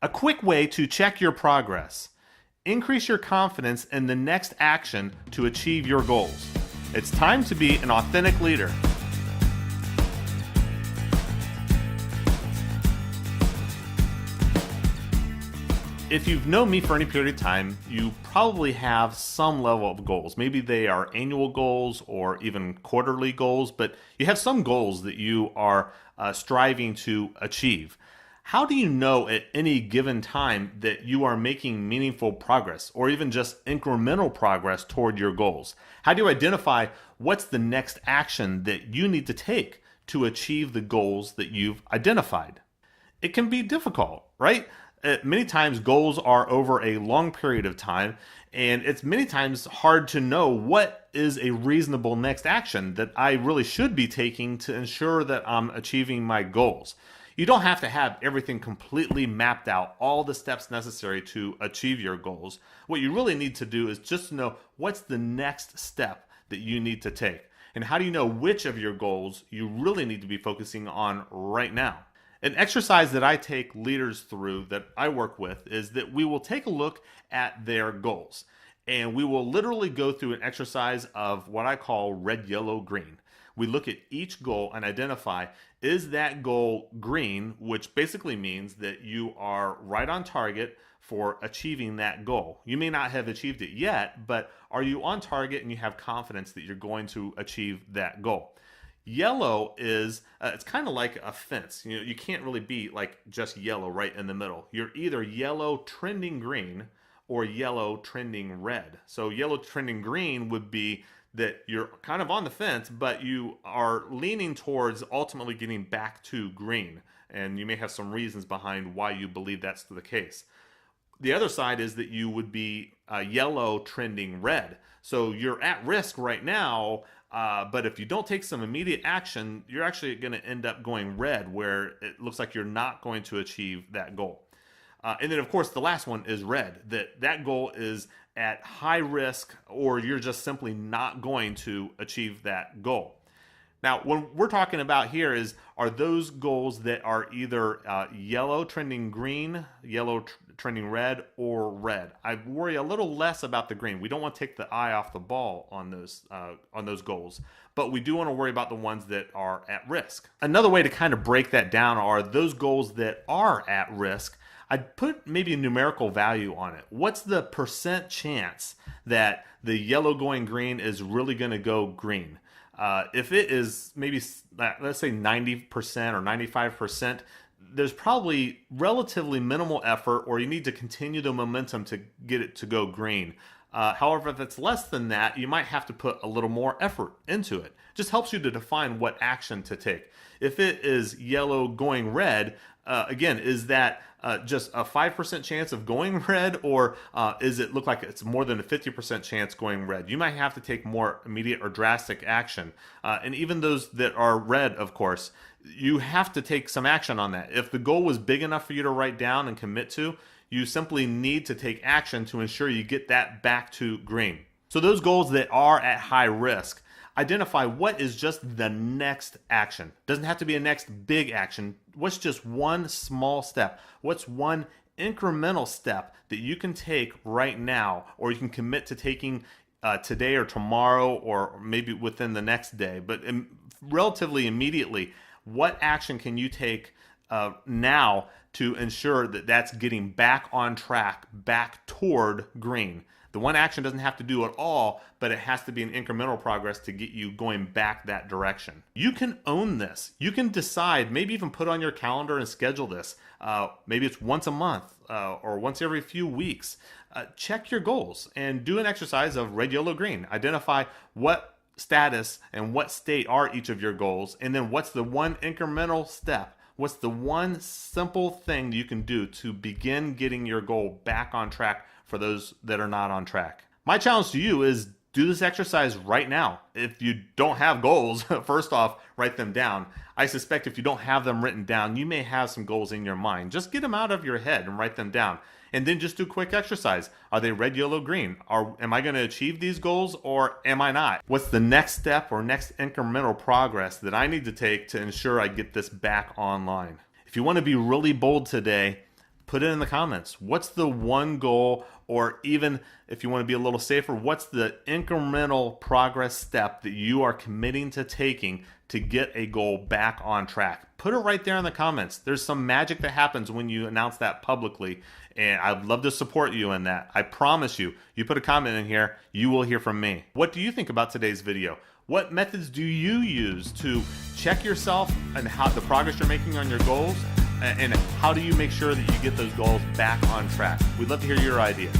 A quick way to check your progress. Increase your confidence in the next action to achieve your goals. It's time to be an authentic leader. If you've known me for any period of time, you probably have some level of goals. Maybe they are annual goals or even quarterly goals, but you have some goals that you are striving to achieve. How do you know at any given time that you are making meaningful progress or even just incremental progress toward your goals? How do you identify what's the next action that you need to take to achieve the goals that you've identified? It can be difficult, right? Many times goals are over a long period of time, and it's many times hard to know what is a reasonable next action that I really should be taking to ensure that I'm achieving my goals. You don't have to have everything completely mapped out, all the steps necessary to achieve your goals. What you really need to do is just to know what's the next step that you need to take. And how do you know which of your goals you really need to be focusing on right now? An exercise that I take leaders through that I work with is that we will take a look at their goals. And we will literally go through an exercise of what I call red, yellow, green. We look at each goal and identify, is that goal green, which basically means that you are right on target for achieving that goal. You may not have achieved it yet, but are you on target and you have confidence that you're going to achieve that goal? Yellow is, it's kind of like a fence. You know, you can't really be like just yellow right in the middle. You're either yellow trending green or yellow trending red. So yellow trending green would be that you're kind of on the fence, but you are leaning towards ultimately getting back to green. And you may have some reasons behind why you believe that's the case. The other side is that you would be yellow trending red. So you're at risk right now, but if you don't take some immediate action, you're actually going to end up going red, where it looks like you're not going to achieve that goal. And then, of course, the last one is red, that goal is at high risk, or you're just simply not going to achieve that goal. Now, what we're talking about here are those goals that are either yellow trending green, yellow trending red, or red. I worry a little less about the green. We don't want to take the eye off the ball on those goals, but we do want to worry about the ones that are at risk. Another way to kind of break that down are those goals that are at risk. I'd put maybe a numerical value on it. What's the percent chance that the yellow going green is really going to go green? If it is maybe, let's say 90% or 95%, there's probably relatively minimal effort, or you need to continue the momentum to get it to go green. However, if it's less than that, you might have to put a little more effort into it. Just helps you to define what action to take. If it is yellow going red, again, is that just a 5% chance of going red, or is it look like it's more than a 50% chance going red? You might have to take more immediate or drastic action. And even those that are red, of course, you have to take some action on that. If the goal was big enough for you to write down and commit to, you simply need to take action to ensure you get that back to green. So those goals that are at high risk, identify what is just the next action. Doesn't have to be a next big action. What's just one small step? What's one incremental step that you can take right now, or you can commit to taking today or tomorrow, or maybe within the next day, but relatively immediately? What action can you take now to ensure that that's getting back on track, back toward green? The one action doesn't have to do it all, but it has to be an incremental progress to get you going back that direction. You can own this. You can decide, maybe even put on your calendar and schedule this. Maybe it's once a month or once every few weeks. Check your goals and do an exercise of red, yellow, green. Identify what status and what state are each of your goals, and then what's the one incremental step. What's the one simple thing you can do to begin getting your goal back on track for those that are not on track? My challenge to you is do this exercise right now. If you don't have goals, first off, write them down. I suspect if you don't have them written down, you may have some goals in your mind. Just get them out of your head and write them down. And then just do a quick exercise. Are they red, yellow, green? Am I going to achieve these goals, or am I not? What's the next step or next incremental progress that I need to take to ensure I get this back online? If you want to be really bold today, Put it in the comments. What's the one goal, or even if you want to be a little safer, what's the incremental progress step that you are committing to taking to get a goal back on track? Put it right there in the comments. There's some magic that happens when you announce that publicly, and I'd love to support you in that. I promise you, you put a comment in here, you will hear from me. What do you think about today's video? What methods do you use to check yourself and how the progress you're making on your goals? And how do you make sure that you get those goals back on track? We'd love to hear your ideas.